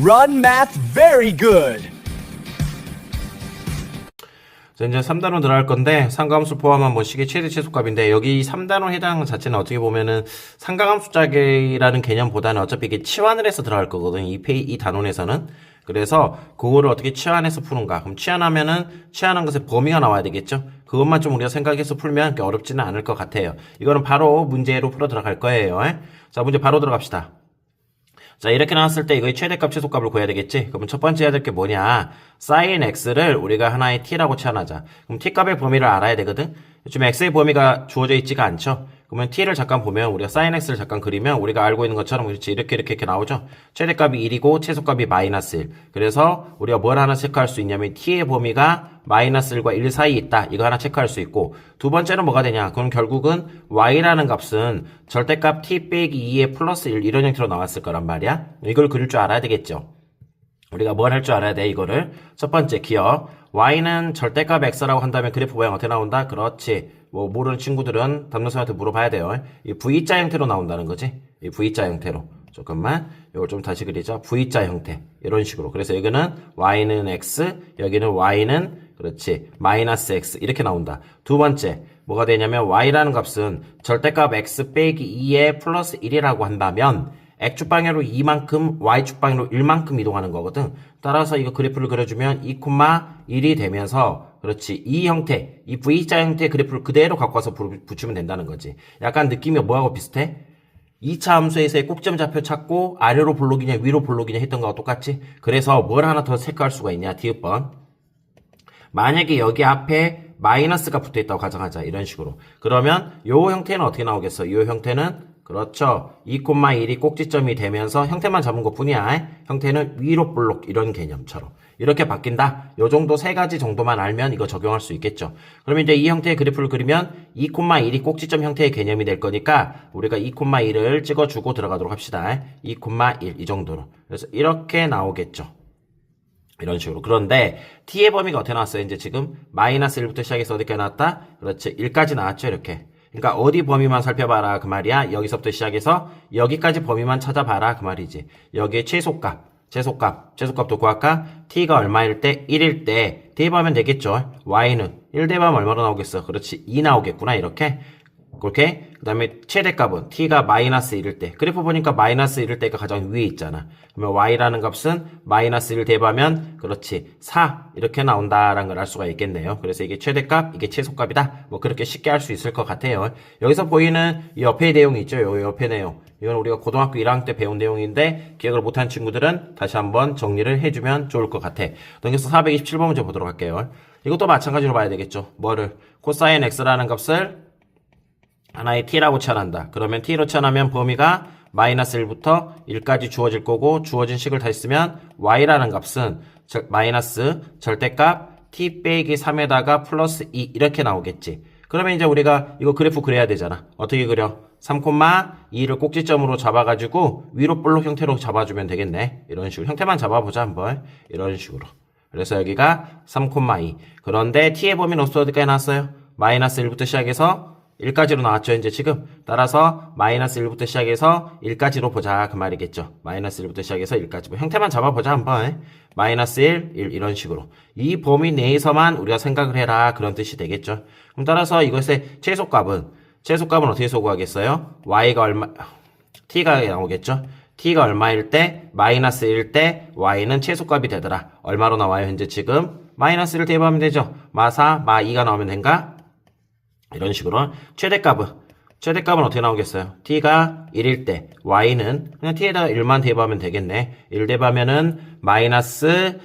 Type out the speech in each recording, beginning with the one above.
Run math very good. 자, 이제 3단원 들어갈 건데 상가함수 포함한 식의 최대 최소값인데 여기 3단원 해당 자체는 어떻게 보면은 상가함수 짝이라는 개념보다는 어차피 이게 치환을 해서 들어갈 거거든. 이 단원에서는. 그래서 그거를 어떻게 치환해서 푸는가. 그럼 치환한 것의 범위가 나와야 되겠죠. 그것만 좀 우리가 생각해서 풀면 어렵지는 않을 것 같아요. 이거는 바로 문제로 풀어 들어갈 거예요. 자, 문제 바로 들어갑시다. 자, 이렇게 나왔을 때 이거의 최대값, 최소값을 구해야 되겠지? 그러면 첫 번째 해야 될 게 뭐냐? sin x를 우리가 하나의 t라고 치환하자. 그럼 t값의 범위를 알아야 되거든? 요즘 x의 범위가 주어져 있지가 않죠? 그러면 t를 잠깐 보면 우리가 sin x를 잠깐 그리면 우리가 알고 있는 것처럼 그렇지 이렇게 나오죠? 최대값이 1이고 최소값이 마이너스 1. 그래서 우리가 뭘 하나 체크할 수 있냐면 t의 범위가 마이너스 1과 1 사이에 있다. 이거 하나 체크할 수 있고 두 번째는 뭐가 되냐? 그럼 결국은 y라는 값은 절대값 t 빼기 2에 플러스 1 이런 형태로 나왔을 거란 말이야. 이걸 그릴 줄 알아야 되겠죠? 우리가 뭘 할 줄 알아야 돼, 이거를. 첫 번째, 기억. y는 절대값 x라고 한다면 그래프 모양 어떻게 나온다? 그렇지. 모르는 친구들은 담임선생님한테 물어봐야 돼요. 이 V자 형태로 나온다는 거지. 이 V자 형태로. 잠깐만. 이걸 좀 다시 그리자. V자 형태. 이런 식으로. 그래서 여기는 y는 x, 여기는 y는, 그렇지. 마이너스 x. 이렇게 나온다. 두 번째. 뭐가 되냐면 y라는 값은 절대값 x 빼기 2에 플러스 1이라고 한다면 x축 방향으로 2만큼, y축 방향으로 1만큼 이동하는 거거든. 따라서 이거 그래프를 그려주면 2,1이 되면서, 그렇지. 이 형태, 이 V자 형태의 그래프를 그대로 갖고 와서 붙이면 된다는 거지. 약간 느낌이 뭐하고 비슷해? 2차 함수에서의 꼭지점 좌표 찾고 아래로 볼록이냐 위로 볼록이냐 했던 거와 똑같지? 그래서 뭘 하나 더 체크할 수가 있냐? 디귿번. 만약에 여기 앞에 마이너스가 붙어있다고 가정하자. 이런 식으로. 그러면 요 형태는 어떻게 나오겠어? 요 형태는 그렇죠. 2,1이 꼭지점이 되면서 형태만 잡은 것 뿐이야. 형태는 위로 볼록 이런 개념처럼. 이렇게 바뀐다. 요 정도 세 가지 정도만 알면 이거 적용할 수 있겠죠. 그러면 이제 이 형태의 그래프를 그리면 2,1이 꼭지점 형태의 개념이 될 거니까 우리가 2,1을 찍어주고 들어가도록 합시다. 2,1 이 정도로. 그래서 이렇게 나오겠죠. 이런 식으로. 그런데 t의 범위가 어떻게 나왔어요? 이제 지금 마이너스 1부터 시작해서 어디까지 나왔다? 그렇지. 1까지 나왔죠. 이렇게. 그러니까 어디 범위만 살펴봐라 그 말이야. 여기서부터 시작해서 여기까지 범위만 찾아봐라 그 말이지. 여기에 최소값도 구할까? t가 얼마일 때? 1일 때 대입하면 되겠죠. y는 1 대입하면 얼마로 나오겠어? 그렇지. 2 나오겠구나. 이렇게. 그렇게. 그 다음에 최대값은 t가 마이너스 1일 때. 그래프 보니까 마이너스 1일 때가 가장 위에 있잖아. 그러면 y라는 값은 마이너스 1 대입하면 그렇지. 4 이렇게 나온다라는 걸 알 수가 있겠네요. 그래서 이게 최대값, 이게 최소값이다. 그렇게 쉽게 할 수 있을 것 같아요. 여기서 보이는 이 옆에 내용이 있죠. 요 옆에 내용. 이건 우리가 고등학교 1학년 때 배운 내용인데 기억을 못한 친구들은 다시 한번 정리를 해주면 좋을 것 같아. 넘겨서 427번 문제 보도록 할게요. 이것도 마찬가지로 봐야 되겠죠. 뭐를? 코사인 x라는 값을 하나의 t라고 치환한다. 그러면 t로 치환하면 범위가 마이너스 1부터 1까지 주어질 거고 주어진 식을 다시 쓰면 y라는 값은 마이너스 절대값 t 빼기 3에다가 플러스 2 이렇게 나오겠지. 그러면 이제 우리가 이거 그래프 그려야 되잖아. 어떻게 그려? 3,2를 꼭지점으로 잡아가지고 위로 볼록 형태로 잡아주면 되겠네. 이런 식으로. 형태만 잡아보자 한번. 이런 식으로. 그래서 여기가 3,2. 그런데 t의 범위는 어디까지 나왔어요? 마이너스 1부터 시작해서 1까지로 나왔죠, 이제 지금. 따라서 마이너스 1부터 시작해서 1까지로 보자, 그 말이겠죠. 마이너스 1부터 시작해서 1까지. 형태만 잡아보자, 한번. 마이너스 1, 1, 이런 식으로. 이 범위 내에서만 우리가 생각을 해라, 그런 뜻이 되겠죠. 그럼 따라서 이것의 최소값은 어떻게 소구하겠어요? y가 얼마, t가 나오겠죠? t가 얼마일 때, 마이너스 1일 때, y는 최소값이 되더라. 얼마로 나와요, 현재 지금? 마이너스 1을 대입하면 되죠. 마4, 마2가 나오면 된가? 이런 식으로. 최대값은 어떻게 나오겠어요? t가 1일 때, y는 그냥 t에다가 1만 대입하면 되겠네. 1 대입하면은 마이너스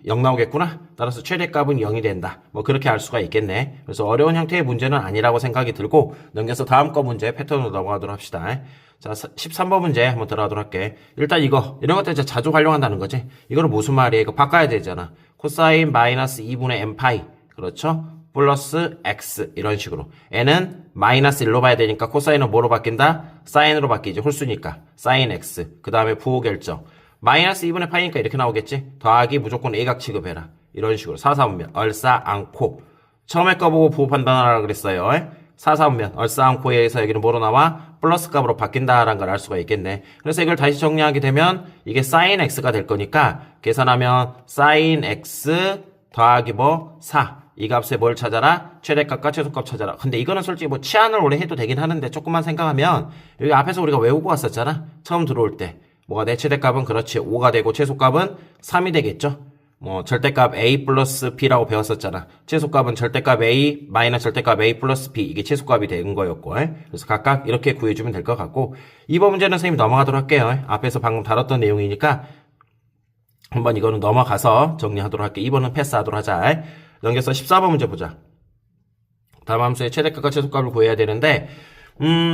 0 나오겠구나. 따라서 최대값은 0이 된다. 그렇게 알 수가 있겠네. 그래서 어려운 형태의 문제는 아니라고 생각이 들고 넘겨서 다음 거 문제 패턴으로 넘어가도록 합시다. 자, 13번 문제 한번 들어가도록 할게. 일단 이런 것들 진짜 자주 활용한다는 거지. 이거는 무슨 말이에요? 이거 바꿔야 되잖아. 코사인 마이너스 2분의 n파이. 그렇죠? 플러스 x 이런 식으로. n은 마이너스 1로 봐야 되니까 코사인은 뭐로 바뀐다? 사인으로 바뀌지. 홀수니까. 사인 x. 그 다음에 부호결정. 마이너스 2분의 파이니까 이렇게 나오겠지? 더하기 무조건 A각 취급해라. 이런 식으로. 사사분면. 얼싸 않고. 처음에 거 보고 부호 판단하라 그랬어요. 사사분면 얼싸안코에서 여기는 뭐로 나와? 플러스 값으로 바뀐다라는 걸 알 수가 있겠네. 그래서 이걸 다시 정리하게 되면 이게 sin x가 될 거니까 계산하면 sin x 더하기 4. 이 값에 뭘 찾아라? 최대값과 최소값 찾아라. 근데 이거는 솔직히 치환을 오래 해도 되긴 하는데 조금만 생각하면 여기 앞에서 우리가 외우고 왔었잖아. 처음 들어올 때. 뭐가 내 최대값은 그렇지 5가 되고 최소값은 3이 되겠죠. 절대값 a 플러스 b라고 배웠었잖아. 최소값은 절대값 a 마이너스 절대값 a 플러스 b 이게 최소값이 된 거였고 그래서 각각 이렇게 구해주면 될 것 같고 2번 문제는 선생님이 넘어가도록 할게요. 앞에서 방금 다뤘던 내용이니까 한번 이거는 넘어가서 정리하도록 할게요. 2번은 패스하도록 하자. 넘겨서 14번 문제 보자. 다음 함수의 최대값과 최소값을 구해야 되는데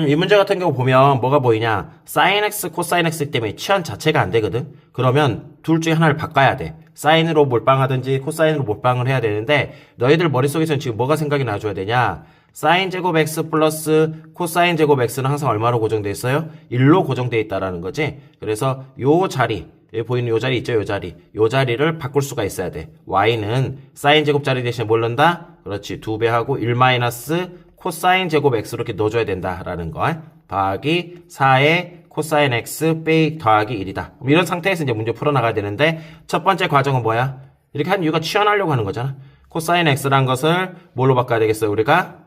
이 문제 같은 경우 보면 뭐가 보이냐 sin x, cos x 때문에 치환 자체가 안 되거든. 그러면 둘 중에 하나를 바꿔야 돼. 사인으로 몰빵하든지 코사인으로 몰빵을 해야 되는데 너희들 머릿속에서는 지금 뭐가 생각이 나줘야 되냐 사인 제곱 x 플러스 코사인 제곱 x는 항상 얼마로 고정돼 있어요? 1로 고정돼 있다라는 거지. 그래서 요 자리 여기 보이는 요 자리 있죠? 요 자리. 요 자리를 바꿀 수가 있어야 돼. y는 사인 제곱 자리 대신에 뭘 넣는다? 그렇지. 2배 하고 1 마이너스 코사인 제곱 x 이렇게 넣어줘야 된다라는 거. 더하기 4의 코사인 x 빼기 더하기 1이다. 이런 상태에서 이제 문제 풀어나가야 되는데 첫 번째 과정은 뭐야? 이렇게 한 이유가 치환하려고 하는 거잖아. 코사인 x란 것을 뭘로 바꿔야 되겠어요? 우리가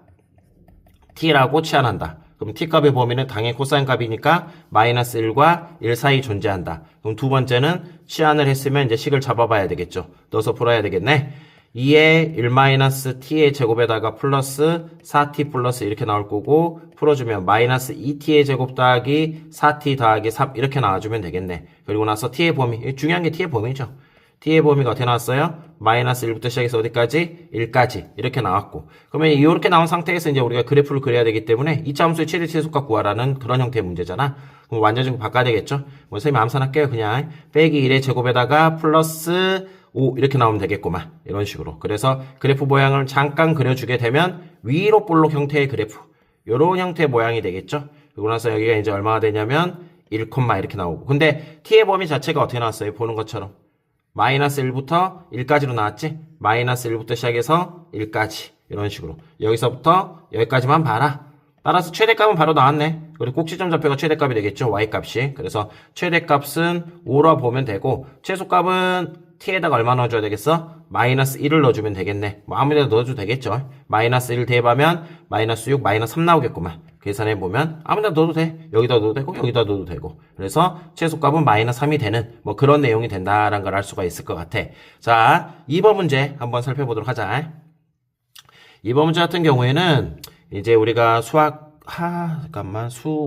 t라고 치환한다. 그럼 t값의 범위는 당연히 코사인 값이니까 마이너스 1과 1 사이 존재한다. 그럼 두 번째는 치환을 했으면 이제 식을 잡아봐야 되겠죠. 넣어서 풀어야 되겠네. 2의 1 마이너스 t의 제곱에다가 플러스 4t 플러스 이렇게 나올 거고 풀어주면 마이너스 2t의 제곱 더하기 4t 더하기 3 이렇게 나와주면 되겠네. 그리고 나서 t의 범위 중요한 게 t의 범위죠. t의 범위가 어떻게 나왔어요? 마이너스 1부터 시작해서 어디까지? 1까지 이렇게 나왔고 그러면 이렇게 나온 상태에서 이제 우리가 그래프를 그려야 되기 때문에 이차 함수의 최대 최소값 구하라는 그런 형태의 문제잖아. 그럼 완전적으로 바꿔야 되겠죠? 선생님 암산할게요. 그냥 빼기 1의 제곱에다가 플러스 5 이렇게 나오면 되겠구만. 이런 식으로. 그래서 그래프 모양을 잠깐 그려주게 되면 위로 볼록 형태의 그래프. 요런 형태의 모양이 되겠죠? 그리고 나서 여기가 이제 얼마가 되냐면 1, 이렇게 나오고. 근데 t의 범위 자체가 어떻게 나왔어요? 보는 것처럼. 마이너스 1부터 1까지로 나왔지? 마이너스 1부터 시작해서 1까지. 이런 식으로. 여기서부터 여기까지만 봐라. 따라서 최대값은 바로 나왔네. 그리고 꼭지점 좌표가 최대값이 되겠죠? y값이. 그래서 최대값은 5라 보면 되고 최소값은 t에다가 얼마 넣어줘야 되겠어? 마이너스 1을 넣어주면 되겠네. 아무데나 넣어줘도 되겠죠. 마이너스 1 대입하면 마이너스 6, 마이너스 3 나오겠구만. 계산해보면 아무데나 넣어도 돼. 여기다 넣어도 되고 여기다 넣어도 되고. 그래서 최소값은 마이너스 3이 되는 그런 내용이 된다라는 걸 알 수가 있을 것 같아. 자, 2번 문제 한번 살펴보도록 하자. 2번 문제 같은 경우에는 이제 우리가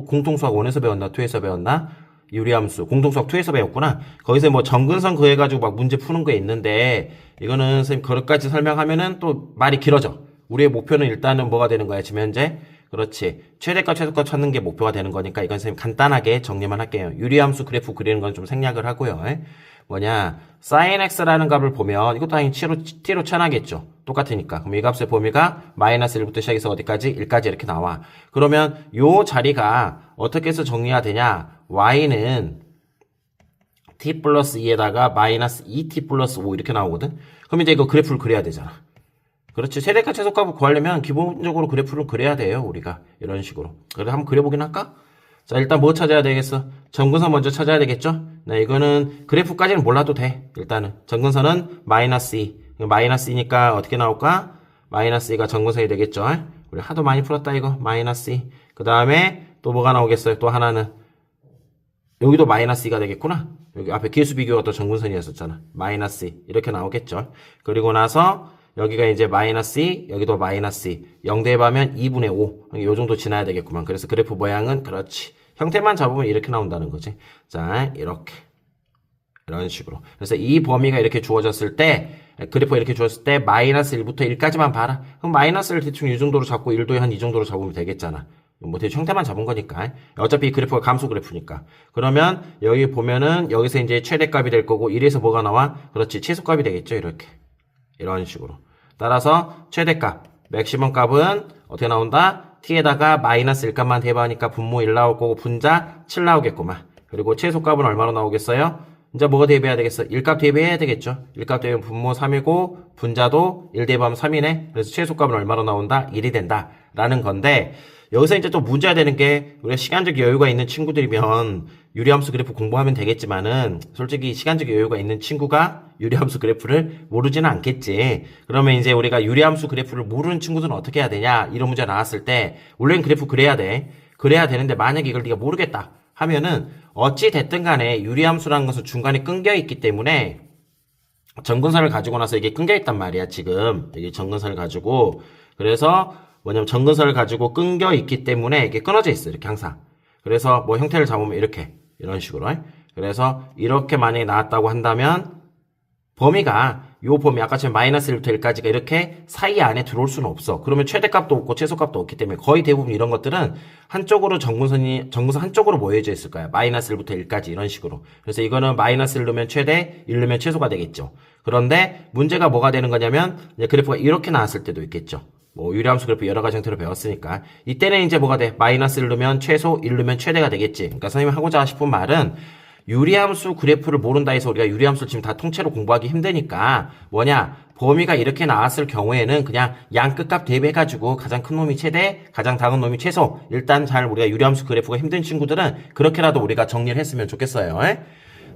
공통수학 1에서 배웠나 2에서 배웠나? 유리함수 공통수학 2에서 배웠구나. 거기서 정근선 그해가지고 막 문제 푸는 게 있는데 이거는 선생님 그것까지 설명하면은 또 말이 길어져. 우리의 목표는 일단은 뭐가 되는 거야 지금 현재? 그렇지. 최대값 최소값 찾는 게 목표가 되는 거니까 이건 선생님 간단하게 정리만 할게요. 유리함수 그래프 그리는 건 좀 생략을 하고요. 뭐냐 sin x라는 값을 보면 이것도 당연히 t로 치환하겠죠. 똑같으니까. 그럼 이 값의 범위가 마이너스 1부터 시작해서 어디까지? 1까지 이렇게 나와. 그러면 요 자리가 어떻게 해서 정리가 되냐? y는 t 플러스 2에다가 마이너스 2t 플러스 5 이렇게 나오거든. 그럼 이제 이거 그래프를 그려야 되잖아. 그렇지. 최대값 최소값을 구하려면 기본적으로 그래프를 그려야 돼요. 우리가 이런 식으로. 그래서 한번 그려보긴 할까? 자, 일단 뭐 찾아야 되겠어? 점근선 먼저 찾아야 되겠죠? 네, 이거는 그래프까지는 몰라도 돼. 일단은 점근선은 마이너스 2. 마이너스 2니까 어떻게 나올까? 마이너스 2가 점근선이 되겠죠? 우리 하도 많이 풀었다 이거. 마이너스 2. 그 다음에 또 뭐가 나오겠어요? 또 하나는 여기도 마이너스 2가 되겠구나. 여기 앞에 계수 비교가 또 점근선이었었잖아. 마이너스 2 이렇게 나오겠죠. 그리고 나서 여기가 이제 마이너스 2, 여기도 마이너스 2. 0 대입하면 2분의 5. 요 정도 지나야 되겠구만. 그래서 그래프 모양은 그렇지. 형태만 잡으면 이렇게 나온다는 거지. 자, 이렇게. 이런 식으로. 그래서 이 범위가 이렇게 주어졌을 때, 그래프가 이렇게 주어졌을 때, 마이너스 1부터 1까지만 봐라. 그럼 마이너스를 대충 이 정도로 잡고 1도 한 이 정도로 잡으면 되겠잖아. 대충 형태만 잡은 거니까. 어차피 이 그래프가 감소 그래프니까. 그러면 여기 보면은 여기서 이제 최대값이 될 거고 1에서 뭐가 나와? 그렇지. 최소값이 되겠죠. 이렇게. 이런 식으로. 따라서 최대값, 맥시멈 값은 어떻게 나온다? t에다가 마이너스 1값만 대입하니까 분모 1 나올 거고 분자 7 나오겠구만. 그리고 최소값은 얼마로 나오겠어요? 이제 뭐가 대입해야 되겠어? 1값 대입해야 되겠죠. 1값 대입하면 분모 3이고 분자도 1 대입하면 3이네. 그래서 최소값은 얼마로 나온다? 1이 된다. 라는 건데, 여기서 이제 또 문제가 되는 게, 우리가 시간적 여유가 있는 친구들이면 유리함수 그래프 공부하면 되겠지만은, 솔직히 시간적 여유가 있는 친구가 유리함수 그래프를 모르지는 않겠지. 그러면 이제 우리가 유리함수 그래프를 모르는 친구들은 어떻게 해야 되냐? 이런 문제가 나왔을 때, 원래는 그래프 그래야 돼. 그래야 되는데, 만약에 이걸 네가 모르겠다 하면은, 어찌 됐든 간에 유리함수라는 것은 중간에 끊겨 있기 때문에, 정근선을 가지고 나서 이게 끊겨 있단 말이야, 지금. 이게 정근선을 가지고. 그래서, 뭐냐면 정근선을 가지고 끊겨 있기 때문에 이게 끊어져 있어, 이렇게 항상. 그래서 뭐 형태를 잡으면 이렇게, 이런 식으로. 그래서 이렇게 만약에 나왔다고 한다면 범위가 요 범위 아까처럼 마이너스 1부터 1까지가 이렇게 사이 안에 들어올 수는 없어. 그러면 최대값도 없고 최소값도 없기 때문에 거의 대부분 이런 것들은 한쪽으로 정근선 한쪽으로 모여져 있을 거야. 마이너스 1부터 1까지 이런 식으로. 그래서 이거는 마이너스 1 넣으면 최대, 1 넣으면 최소가 되겠죠. 그런데 문제가 뭐가 되는 거냐면 이제 그래프가 이렇게 나왔을 때도 있겠죠. 뭐 유리함수 그래프 여러 가지 형태로 배웠으니까 이때는 이제 뭐가 돼? 마이너스 1 넣으면 최소, 1 넣으면 최대가 되겠지. 그러니까 선생님이 하고자 싶은 말은 유리함수 그래프를 모른다 해서 우리가 유리함수를 지금 다 통째로 공부하기 힘드니까 뭐냐? 범위가 이렇게 나왔을 경우에는 그냥 양 끝값 대비해가지고 가장 큰 놈이 최대, 가장 작은 놈이 최소. 일단 잘 우리가 유리함수 그래프가 힘든 친구들은 그렇게라도 우리가 정리를 했으면 좋겠어요.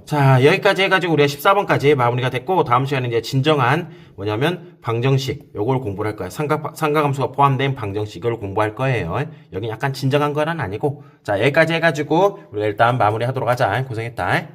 자, 여기까지 해가지고 우리가 14번까지 마무리가 됐고, 다음 시간에 이제 진정한 뭐냐면 방정식, 요걸 공부를 할 거야. 삼각함수가 포함된 방정식을 공부할 거예요. 여기 약간 진정한 거는 아니고. 자, 여기까지 해가지고 우리가 일단 마무리 하도록 하자. 고생했다.